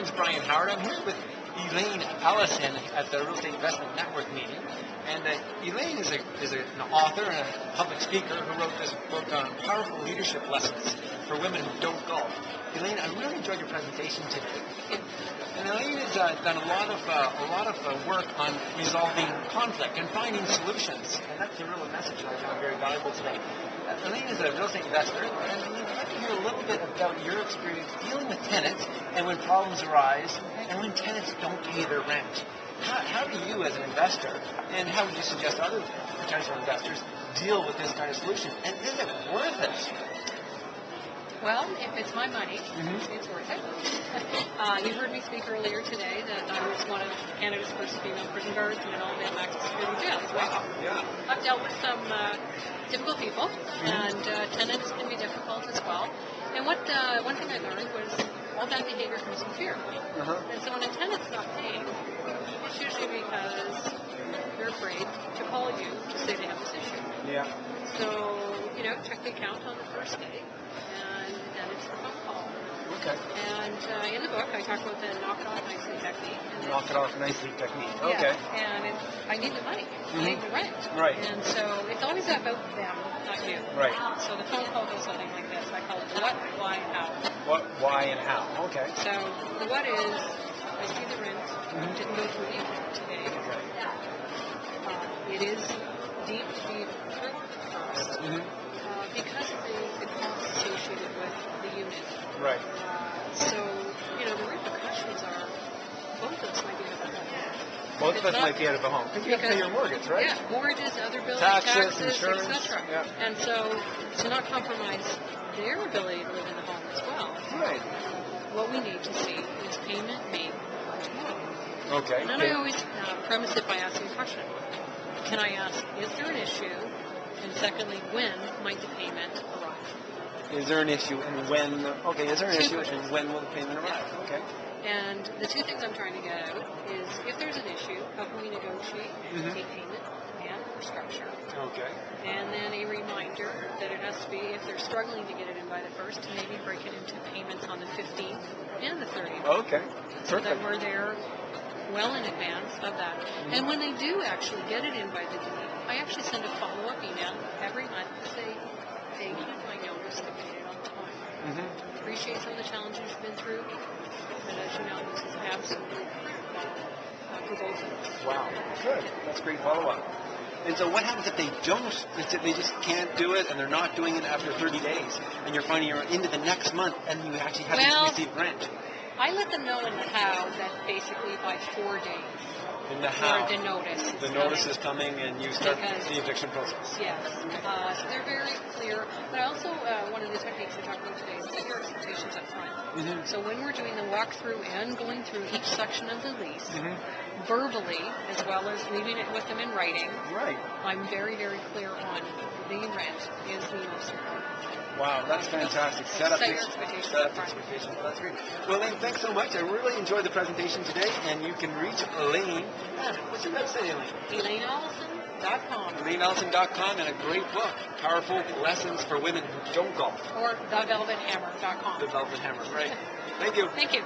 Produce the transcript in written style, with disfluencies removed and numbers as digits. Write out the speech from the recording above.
name's Bryon Howard. I'm here with Elaine Allison at the Real Estate Investment Network meeting. And Elaine is an author and a public speaker who wrote this book on powerful leadership lessons for women who don't golf. Elaine, I really enjoyed your presentation today. And Elaine has done a lot of work on resolving conflict and finding solutions. And that's the real message that I found very valuable today. Elaine is a real estate investor, and Elaine, I'd like to hear a little bit about your experience dealing with tenants and when problems arise and when tenants don't pay their rent. How do you, as an investor, and how would you suggest other potential investors deal with this kind of solution? And is it worth it? Well, if it's my money, it's worth it. You heard me speak earlier today that I was one of Canada's first female prison guards in an all-male maximum security jail. So I've dealt with some difficult people, and tenants can be difficult as well. And one thing I learned was all bad behavior comes from fear. And so when a tenant's not paying, it's usually because they're afraid to call you to say they have this issue. Yeah. So, check the account on the first day, and then it's the phone call. Okay. And in the book, I talk about the knock it off nicely technique. Knock it off nicely technique. Okay. Yeah, and I need the money. I need the rent. Right. And so it's always about them, not you. Right. So the phone call goes something like this. I call it the what, why, and how. What, why, and how. Okay. So the what is, I see the rent. Didn't go through the account today. Okay. It is deemed to be through cost because of the costs associated with the unit. Right. So, the repercussions are both of us might be out of the home. Both of us might be out of the home. Because you have to pay your mortgage, right? Yeah, mortgages, other bills, taxes, taxes, insurance, etc. Yeah. And so, to not compromise their ability to live in the home as well. Right. What we need to see is payment made tomorrow. Okay. And then I always premise it by asking a question. Can I ask, is there an issue? And secondly, when might the payment arrive? Is there an issue and when? Okay, is there an issue and when will the payment arrive? Okay. And the two things I'm trying to get out is if there's an issue, how can we negotiate a payment plan or structure? Okay. And then a reminder that it has to be, if they're struggling to get it in by the 1st, to maybe break it into payments on the 15th and the 30th. Okay. So that we're there well in advance of that. And when they do actually get it in by the date, I actually send a follow-up email every month to say, thank you, I noticed that we did it on time. Appreciate some of the challenges you've been through. And as you know, this is absolutely for both of us. Wow, good. That's great follow-up. And so what happens if they don't, if they just can't do it and they're not doing it after 30 days and you're finding you're into the next month and you actually haven't received rent? I let them know in the how that basically by 4 days. In the how? The notice. The notice is coming and you start the eviction process. Yes. So they're very clear. But also, one of the techniques I talked about today is set your expectations up front. So when we're doing the walkthrough and going through each section of the lease, verbally, as well as leaving it with them in writing, I'm very, very clear on the rent is the most important. Wow, that's fantastic. Set your expectations up front. That's great. Well, Elaine, thanks so much. I really enjoyed the presentation today, and you can reach Elaine. What's your website, Elaine? ElaineAllison.com. ElaineAllison.com, and a great book, Powerful Lessons for Women Who Don't Golf. Or TheVelvetHammer.com. The Velvet Hammer, right. Thank you. Thank you.